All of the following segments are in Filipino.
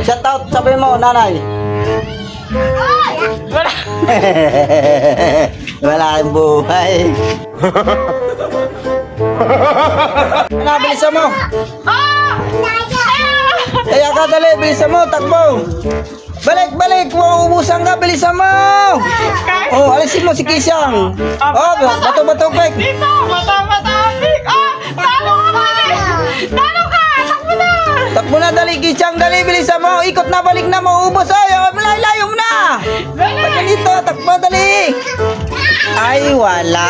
Shout out, sabi mo, nanay. Wala. Wala kang buhay. Ano, bilisan mo. Kaya ka, dali, bilisan mo, takbo. Balik, balik, mauubusan ka, bilisan mo. Oh, alisin mo si Kisang. Oh, bato-bato, pek. Dito, mata-mata-pik. Talo ka ba? Talo ka, takbo na. Takbo na, dali, Kisang, dali, bilisan mo. Ikot na, balik na, mauubos. Ay, layo mo na. Takbo dito, takbo, dali. Ay, wala.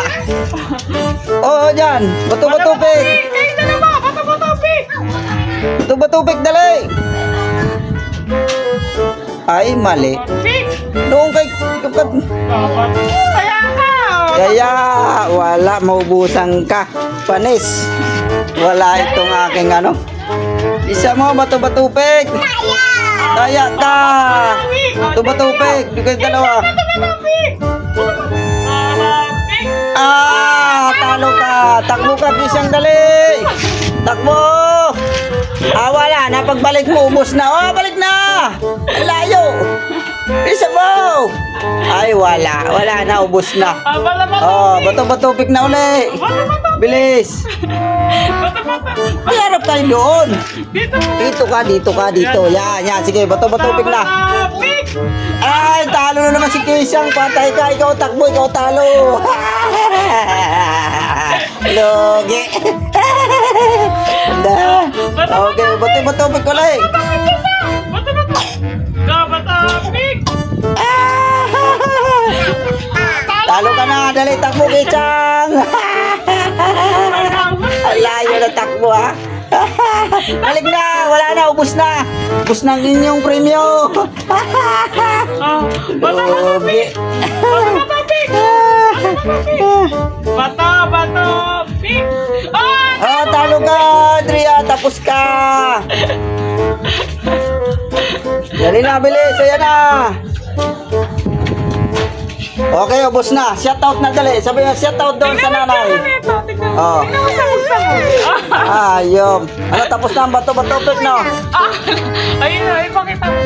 Oo, dyan. Bato-bato, pek. Kayo na naman, mata-mata-pik. Bato-bato, pek, dali. Ay, mali. Pik. Doon kay... Kaya ka. Kaya wala, maubusan ka. Panis. Wala itong aking ano. Isa mo, bato-batupik. Kaya ka. Bato-batupik. Yung kayo dalawa. Mata-mata-pik. Pik. Talo ka. Takbo ka, Kisang, dali. Takbo. Wala. Napagbalik mo, ubos na. Oh, balik na. Ang layo. Isa mo. Ay, wala. Wala na, ubos na. Oh, bato-batupik na uli. Bilis. May harap tayo doon. Dito ka, dito ka, dito. Yan, yan. Sige, bato-batupik na. Ay, talo na naman si Kisang. Patay ka, ikaw takbo, ikaw talo. Logi. Okay, bato-batupik ko lang. Talo ka na, dali, takbo, Kisang. Ang layo na takbo, ha. Balik na, wala na, ubos na. Ubos na ang inyong premyo. Logi. Bato-bato-pik. Talo ka, Adria, tapos ka. Dali na, bilis, ayan na. Okay, ubos na. Shout out na, dali. Sabi nga, shout out doon sa nanay. Oh. Ayun. Ano, tapos na ang bato-bato, no? Ayun na, ipakita mo.